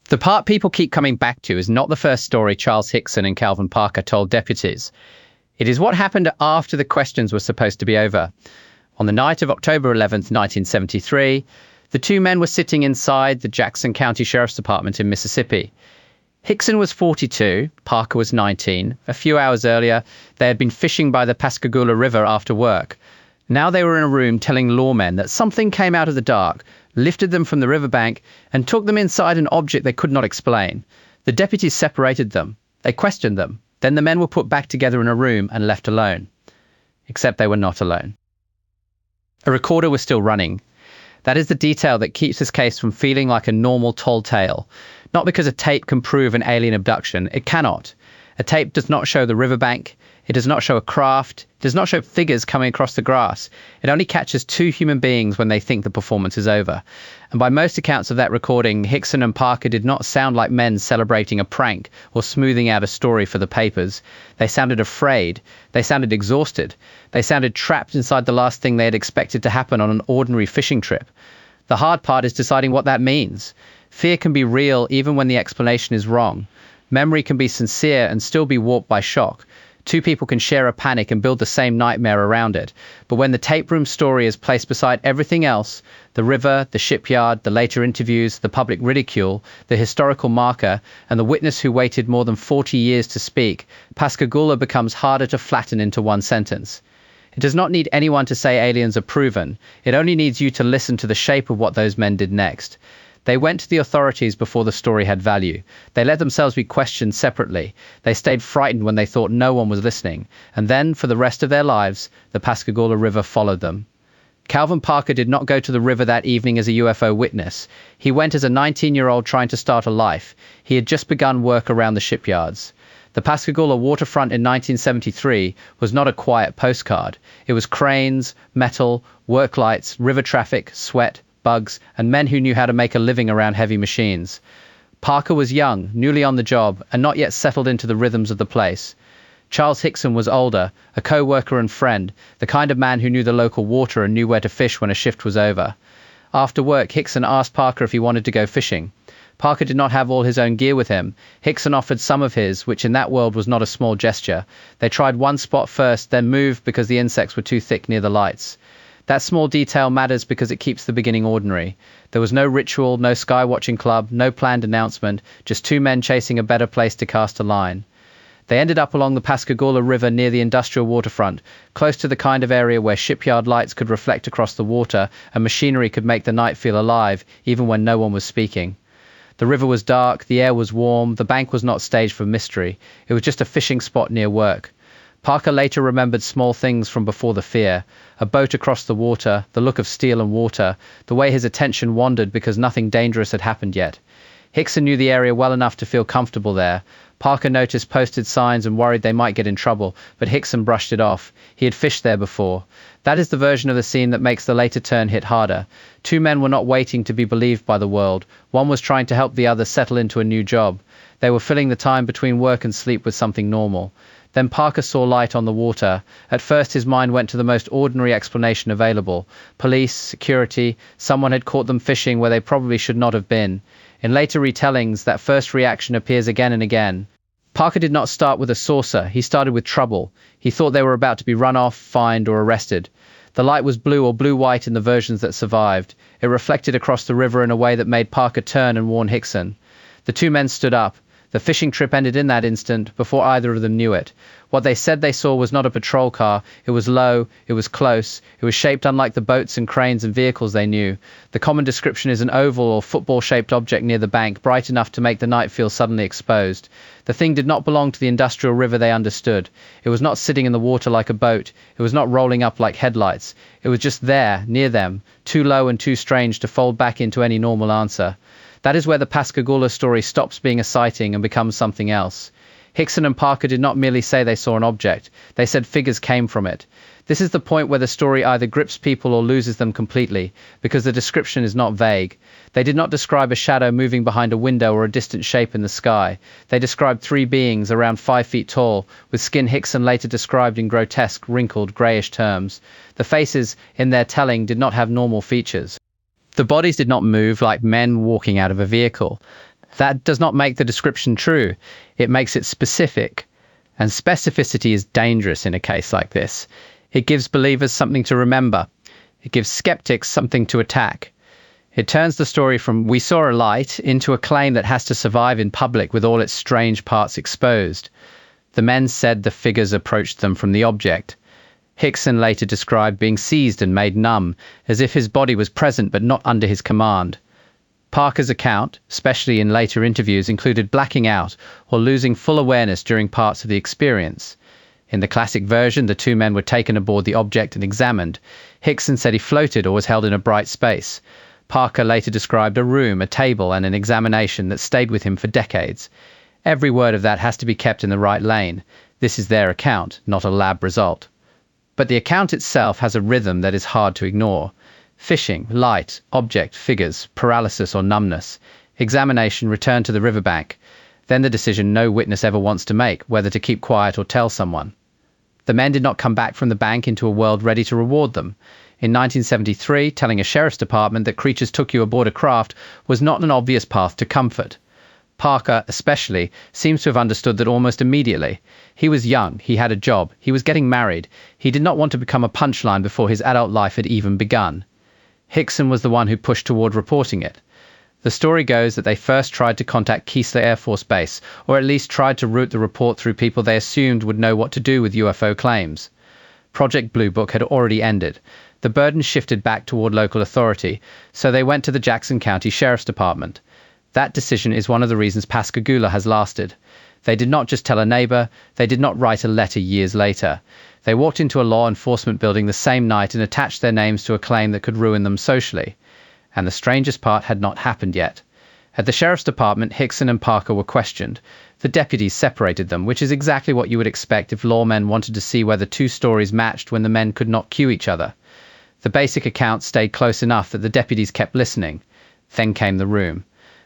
The part people keep coming back to is not the first story Charles Hickson and Calvin Parker told deputies. It is what happened after the questions were supposed to be over. On the night of October 11th, 1973, the two men were sitting inside the Jackson County Sheriff's Department in Mississippi. Hickson was 42, Parker was 19. A few hours earlier, they had been fishing by the Pascagoula River after work. Now they were in a room telling lawmen that something came out of the dark, lifted them from the riverbank, and took them inside an object they could not explain. The deputies separated them. They questioned them. Then the men were put back together in a room and left alone. Except they were not alone. A recorder was still running. That is the detail that keeps this case from feeling like a normal tall tale. Not because a tape can prove an alien abduction. It cannot. A tape does not show the riverbank. It does not show a craft. It does not show figures coming across the grass. It only catches two human beings when they think the performance is over. And by most accounts of that recording, Hickson and Parker did not sound like men celebrating a prank or smoothing out a story for the papers. They sounded afraid. They sounded exhausted. They sounded trapped inside the last thing they had expected to happen on an ordinary fishing trip. The hard part is deciding what that means. Fear can be real even when the explanation is wrong. Memory can be sincere and still be warped by shock. Two people can share a panic and build the same nightmare around it. But when the tape room story is placed beside everything else, the river, the shipyard, the later interviews, the public ridicule, the historical marker, and the witness who waited more than 40 years to speak, Pascagoula becomes harder to flatten into one sentence. It does not need anyone to say aliens are proven. It only needs you to listen to the shape of what those men did next. They went to the authorities before the story had value. They let themselves be questioned separately. They stayed frightened when they thought no one was listening. And then, for the rest of their lives, the Pascagoula River followed them. Calvin Parker did not go to the river that evening as a UFO witness. He went as a 19-year-old trying to start a life. He had just begun work around the shipyards. The Pascagoula waterfront in 1973 was not a quiet postcard. It was cranes, metal, work lights, river traffic, sweat, bugs, and men who knew how to make a living around heavy machines. Parker was young, newly on the job, and not yet settled into the rhythms of the place. Charles Hickson was older, a co-worker and friend, the kind of man who knew the local water and knew where to fish when a shift was over. After work, Hickson asked Parker if he wanted to go fishing. Parker did not have all his own gear with him. Hickson offered some of his, which in that world was not a small gesture. They tried one spot first, then moved because the insects were too thick near the lights. That small detail matters because it keeps the beginning ordinary. There was no ritual, no sky-watching club, no planned announcement, just two men chasing a better place to cast a line. They ended up along the Pascagoula River near the industrial waterfront, close to the kind of area where shipyard lights could reflect across the water and machinery could make the night feel alive, even when no one was speaking. The river was dark, the air was warm, the bank was not staged for mystery. It was just a fishing spot near work. Parker later remembered small things from before the fear. A boat across the water, the look of steel and water, the way his attention wandered because nothing dangerous had happened yet. Hickson knew the area well enough to feel comfortable there. Parker noticed posted signs and worried they might get in trouble, but Hickson brushed it off. He had fished there before. That is the version of the scene that makes the later turn hit harder. Two men were not waiting to be believed by the world. One was trying to help the other settle into a new job. They were filling the time between work and sleep with something normal. Then Parker saw light on the water. At first his mind went to the most ordinary explanation available. Police, security, someone had caught them fishing where they probably should not have been. In later retellings, that first reaction appears again and again. Parker did not start with a saucer, he started with trouble. He thought they were about to be run off, fined, or arrested. The light was blue or blue-white in the versions that survived. It reflected across the river in a way that made Parker turn and warn Hickson. The two men stood up. The fishing trip ended in that instant, before either of them knew it. What they said they saw was not a patrol car. It was low, it was close, it was shaped unlike the boats and cranes and vehicles they knew. The common description is an oval or football-shaped object near the bank, bright enough to make the night feel suddenly exposed. The thing did not belong to the industrial river they understood. It was not sitting in the water like a boat. It was not rolling up like headlights. It was just there, near them, too low and too strange to fold back into any normal answer. That is where the Pascagoula story stops being a sighting and becomes something else. Hickson and Parker did not merely say they saw an object. They said figures came from it. This is the point where the story either grips people or loses them completely, because the description is not vague. They did not describe a shadow moving behind a window or a distant shape in the sky. They described three beings around 5 feet tall, with skin Hickson later described in grotesque, wrinkled, greyish terms. The faces, in their telling, did not have normal features. The bodies did not move like men walking out of a vehicle. That does not make the description true. It makes it specific. And specificity is dangerous in a case like this. It gives believers something to remember. It gives skeptics something to attack. It turns the story from "we saw a light" into a claim that has to survive in public with all its strange parts exposed. The men said the figures approached them from the object. Hickson later described being seized and made numb, as if his body was present but not under his command. Parker's account, especially in later interviews, included blacking out or losing full awareness during parts of the experience. In the classic version, the two men were taken aboard the object and examined. Hickson said he floated or was held in a bright space. Parker later described a room, a table, and an examination that stayed with him for decades. Every word of that has to be kept in the right lane. This is their account, not a lab result. But the account itself has a rhythm that is hard to ignore. Fishing, light, object, figures, paralysis or numbness. Examination, return to the riverbank. Then the decision no witness ever wants to make, whether to keep quiet or tell someone. The men did not come back from the bank into a world ready to reward them. In 1973, telling a sheriff's department that creatures took you aboard a craft was not an obvious path to comfort. Parker, especially, seems to have understood that almost immediately. He was young, he had a job, he was getting married. He did not want to become a punchline before his adult life had even begun. Hickson was the one who pushed toward reporting it. The story goes that they first tried to contact Keesler Air Force Base, or at least tried to route the report through people they assumed would know what to do with UFO claims. Project Blue Book had already ended. The burden shifted back toward local authority, so they went to the Jackson County Sheriff's Department. That decision is one of the reasons Pascagoula has lasted. They did not just tell a neighbor, they did not write a letter years later. They walked into a law enforcement building the same night and attached their names to a claim that could ruin them socially. And the strangest part had not happened yet. At the Sheriff's Department, Hickson and Parker were questioned. The deputies separated them, which is exactly what you would expect if lawmen wanted to see whether two stories matched when the men could not cue each other. The basic account stayed close enough that the deputies kept listening. Then came the room.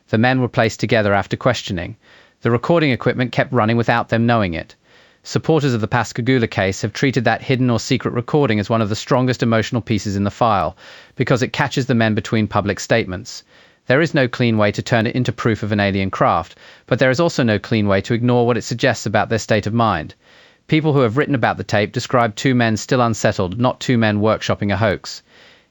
The men were placed together after questioning. The recording equipment kept running without them knowing it. Supporters of the Pascagoula case have treated that hidden or secret recording as one of the strongest emotional pieces in the file, because it catches the men between public statements. There is no clean way to turn it into proof of an alien craft, but there is also no clean way to ignore what it suggests about their state of mind. People who have written about the tape describe two men still unsettled, not two men workshopping a hoax.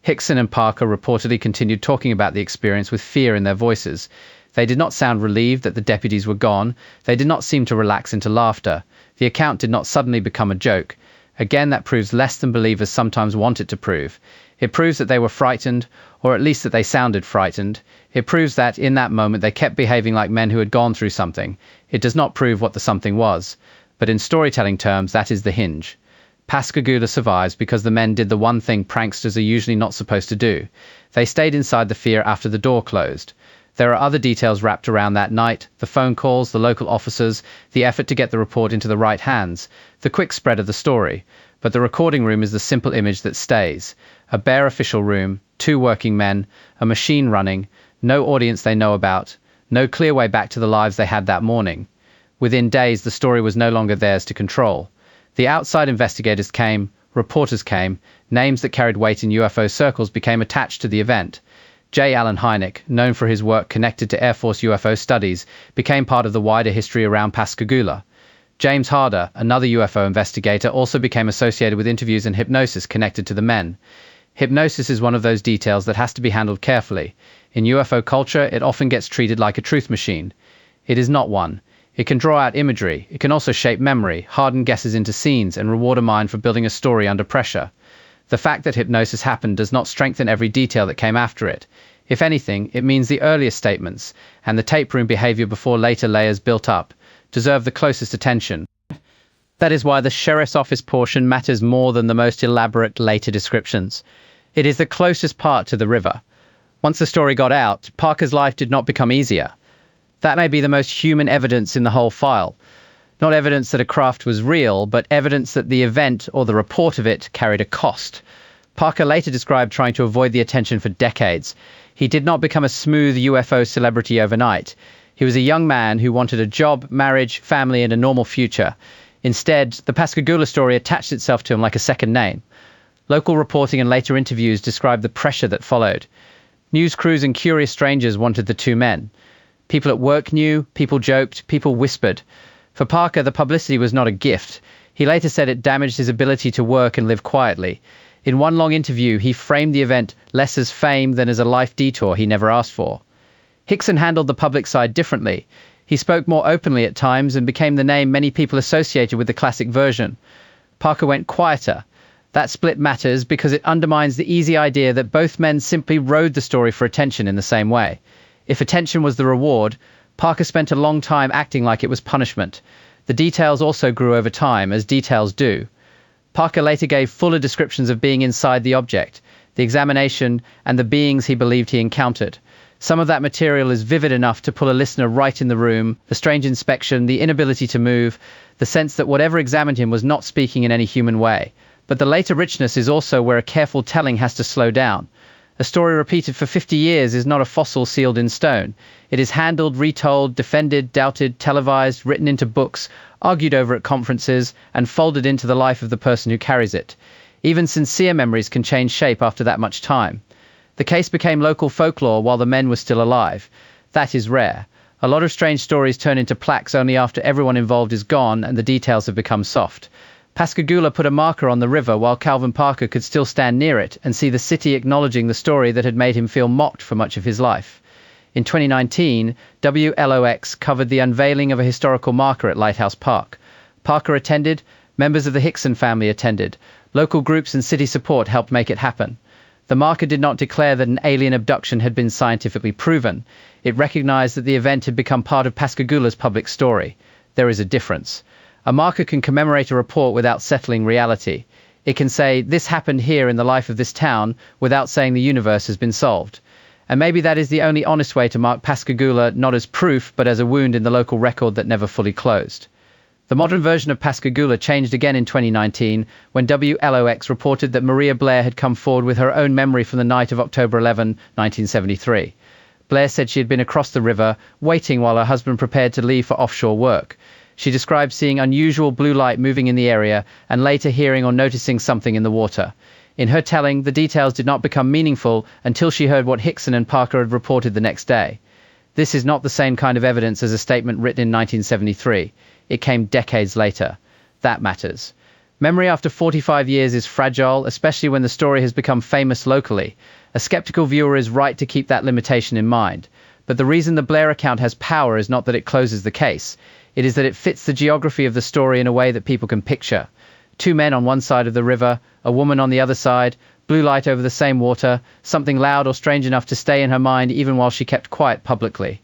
Hickson and Parker reportedly continued talking about the experience with fear in their voices. They did not sound relieved that the deputies were gone. They did not seem to relax into laughter. The account did not suddenly become a joke. Again, that proves less than believers sometimes want it to prove. It proves that they were frightened, or at least that they sounded frightened. It proves that, in that moment, they kept behaving like men who had gone through something. It does not prove what the something was. But in storytelling terms, that is the hinge. Pascagoula survives because the men did the one thing pranksters are usually not supposed to do. They stayed inside the fear after the door closed. There are other details wrapped around that night: the phone calls, the local officers, the effort to get the report into the right hands, the quick spread of the story. But the recording room is the simple image that stays. A bare official room, two working men, a machine running, no audience they know about, no clear way back to the lives they had that morning. Within days, the story was no longer theirs to control. The outside investigators came, reporters came, names that carried weight in UFO circles became attached to the event. J. Allen Hynek, known for his work connected to Air Force UFO studies, became part of the wider history around Pascagoula. James Harder, another UFO investigator, also became associated with interviews and hypnosis connected to the men. Hypnosis is one of those details that has to be handled carefully. In UFO culture, it often gets treated like a truth machine. It is not one. It can draw out imagery. It can also shape memory, harden guesses into scenes, and reward a mind for building a story under pressure. The fact that hypnosis happened does not strengthen every detail that came after it. If anything, it means the earlier statements, and the tape room behavior before later layers built up, deserve the closest attention. That is why the sheriff's office portion matters more than the most elaborate later descriptions. It is the closest part to the river. Once the story got out, Parker's life did not become easier. That may be the most human evidence in the whole file. Not evidence that a craft was real, but evidence that the event or the report of it carried a cost. Parker later described trying to avoid the attention for decades. He did not become a smooth UFO celebrity overnight. He was a young man who wanted a job, marriage, family, and a normal future. Instead, the Pascagoula story attached itself to him like a second name. Local reporting and later interviews described the pressure that followed. News crews and curious strangers wanted the two men. People at work knew, people joked, people whispered. For Parker, the publicity was not a gift. He later said it damaged his ability to work and live quietly. In one long interview, he framed the event less as fame than as a life detour he never asked for. Hickson handled the public side differently. He spoke more openly at times and became the name many people associated with the classic version. Parker went quieter. That split matters because it undermines the easy idea that both men simply rode the story for attention in the same way. If attention was the reward, Parker spent a long time acting like it was punishment. The details also grew over time, as details do. Parker later gave fuller descriptions of being inside the object, the examination, and the beings he believed he encountered. Some of that material is vivid enough to pull a listener right in the room: the strange inspection, the inability to move, the sense that whatever examined him was not speaking in any human way. But the later richness is also where a careful telling has to slow down. A story repeated for 50 years is not a fossil sealed in stone. It is handled, retold, defended, doubted, televised, written into books, argued over at conferences, and folded into the life of the person who carries it. Even sincere memories can change shape after that much time. The case became local folklore while the men were still alive. That is rare. A lot of strange stories turn into plaques only after everyone involved is gone and the details have become soft. Pascagoula put a marker on the river while Calvin Parker could still stand near it and see the city acknowledging the story that had made him feel mocked for much of his life. In 2019, WLOX covered the unveiling of a historical marker at Lighthouse Park. Parker attended, members of the Hickson family attended, local groups and city support helped make it happen. The marker did not declare that an alien abduction had been scientifically proven. It recognized that the event had become part of Pascagoula's public story. There is a difference. A marker can commemorate a report without settling reality. It can say, this happened here in the life of this town, without saying the universe has been solved. And maybe that is the only honest way to mark Pascagoula not as proof, but as a wound in the local record that never fully closed. The modern version of Pascagoula changed again in 2019 when WLOX reported that Maria Blair had come forward with her own memory from the night of October 11, 1973. Blair said she had been across the river, waiting while her husband prepared to leave for offshore work. She described seeing unusual blue light moving in the area and later hearing or noticing something in the water. In her telling, the details did not become meaningful until she heard what Hickson and Parker had reported the next day. This is not the same kind of evidence as a statement written in 1973. It came decades later. That matters. Memory after 45 years is fragile, especially when the story has become famous locally. A skeptical viewer is right to keep that limitation in mind. But the reason the Blair account has power is not that it closes the case. It is that it fits the geography of the story in a way that people can picture. Two men on one side of the river, a woman on the other side, blue light over the same water, something loud or strange enough to stay in her mind even while she kept quiet publicly.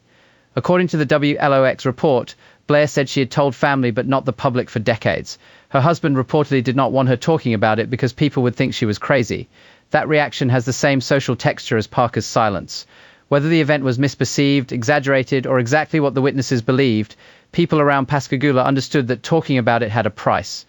According to the WLOX report, Blair said she had told family but not the public for decades. Her husband reportedly did not want her talking about it because people would think she was crazy. That reaction has the same social texture as Parker's silence. Whether the event was misperceived, exaggerated, or exactly what the witnesses believed, people around Pascagoula understood that talking about it had a price.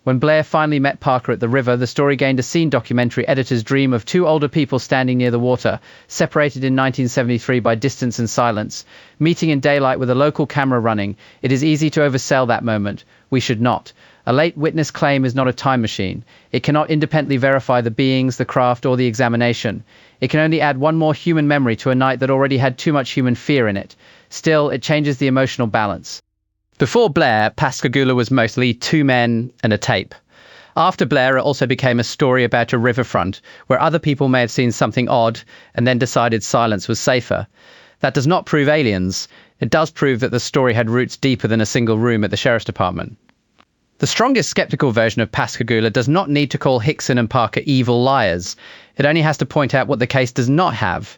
When Blair finally met Parker at the river, the story gained a scene documentary editor's dream of two older people standing near the water, separated in 1973 by distance and silence, meeting in daylight with a local camera running. It is easy to oversell that moment. We should not. A late witness claim is not a time machine. It cannot independently verify the beings, the craft, or the examination. It can only add one more human memory to a night that already had too much human fear in it. Still, it changes the emotional balance. Before Blair, Pascagoula was mostly two men and a tape. After Blair, it also became a story about a riverfront where other people may have seen something odd and then decided silence was safer. That does not prove aliens. It does prove that the story had roots deeper than a single room at the sheriff's department. The strongest skeptical version of Pascagoula does not need to call Hickson and Parker evil liars. It only has to point out what the case does not have.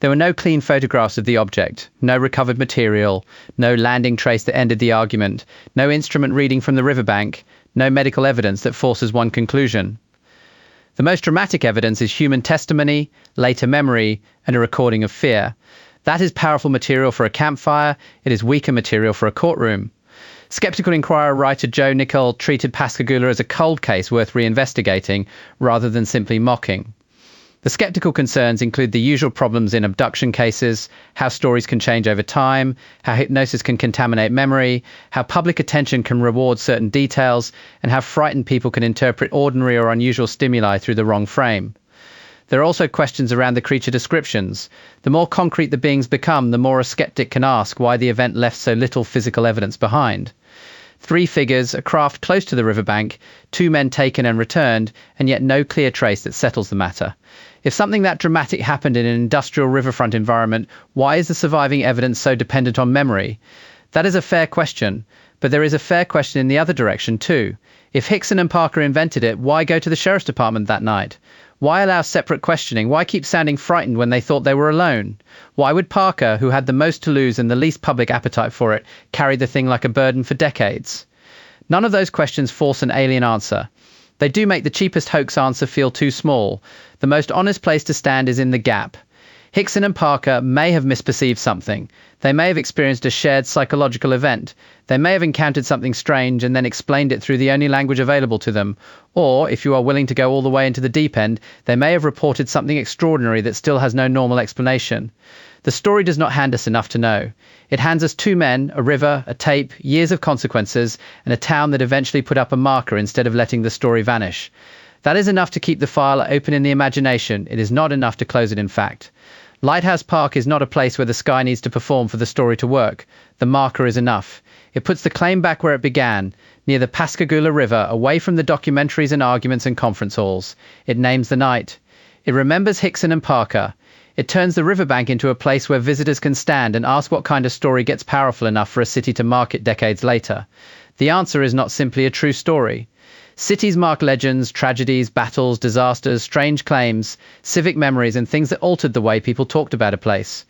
There were no clean photographs of the object, no recovered material, no landing trace that ended the argument, no instrument reading from the riverbank, no medical evidence that forces one conclusion. The most dramatic evidence is human testimony, later memory, and a recording of fear. That is powerful material for a campfire. It is weaker material for a courtroom. Skeptical Inquirer writer Joe Nickell treated Pascagoula as a cold case worth reinvestigating, rather than simply mocking. The skeptical concerns include the usual problems in abduction cases, how stories can change over time, how hypnosis can contaminate memory, how public attention can reward certain details, and how frightened people can interpret ordinary or unusual stimuli through the wrong frame. There are also questions around the creature descriptions. The more concrete the beings become, the more a skeptic can ask why the event left so little physical evidence behind. 3 figures, a craft close to the riverbank, 2 men taken and returned, and yet no clear trace that settles the matter. If something that dramatic happened in an industrial riverfront environment, why is the surviving evidence so dependent on memory? That is a fair question, but there is a fair question in the other direction too. If Hickson and Parker invented it, why go to the sheriff's department that night? Why allow separate questioning? Why keep sounding frightened when they thought they were alone? Why would Parker, who had the most to lose and the least public appetite for it, carry the thing like a burden for decades? None of those questions force an alien answer. They do make the cheapest hoax answer feel too small. The most honest place to stand is in the gap. Hickson and Parker may have misperceived something. They may have experienced a shared psychological event. They may have encountered something strange and then explained it through the only language available to them. Or, if you are willing to go all the way into the deep end, they may have reported something extraordinary that still has no normal explanation. The story does not hand us enough to know. It hands us 2 men, a river, a tape, years of consequences, and a town that eventually put up a marker instead of letting the story vanish. That is enough to keep the file open in the imagination. It is not enough to close it in fact. Lighthouse Park is not a place where the sky needs to perform for the story to work. The marker is enough. It puts the claim back where it began, near the Pascagoula River, away from the documentaries and arguments and conference halls. It names the night. It remembers Hickson and Parker. It turns the riverbank into a place where visitors can stand and ask what kind of story gets powerful enough for a city to mark it decades later. The answer is not simply a true story. Cities mark legends, tragedies, battles, disasters, strange claims, civic memories, and things that altered the way people talked about a place.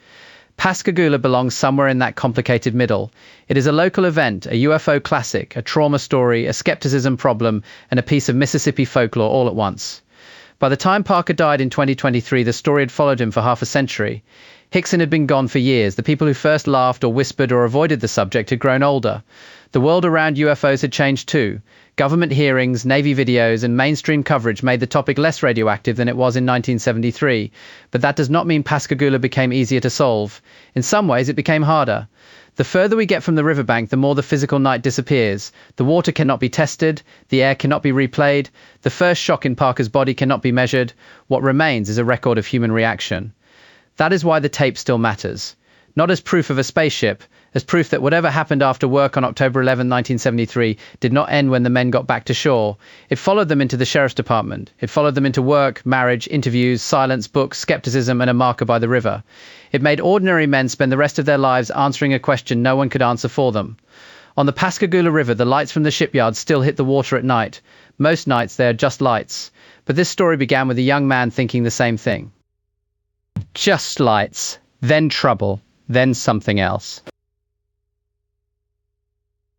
Pascagoula belongs somewhere in that complicated middle. It is a local event, a UFO classic, a trauma story, a skepticism problem, and a piece of Mississippi folklore all at once. By the time Parker died in 2023, the story had followed him for half a century. Hickson had been gone for years. The people who first laughed or whispered or avoided the subject had grown older. The world around UFOs had changed too. Government hearings, Navy videos, and mainstream coverage made the topic less radioactive than it was in 1973. But that does not mean Pascagoula became easier to solve. In some ways, it became harder. The further we get from the riverbank, the more the physical night disappears. The water cannot be tested, the air cannot be replayed, the first shock in Parker's body cannot be measured. What remains is a record of human reaction. That is why the tape still matters. Not as proof of a spaceship, as proof that whatever happened after work on October 11, 1973, did not end when the men got back to shore. It followed them into the sheriff's department. It followed them into work, marriage, interviews, silence, books, skepticism, and a marker by the river. It made ordinary men spend the rest of their lives answering a question no one could answer for them. On the Pascagoula River, the lights from the shipyard still hit the water at night. Most nights they are just lights. But this story began with a young man thinking the same thing. Just lights, then trouble, then something else.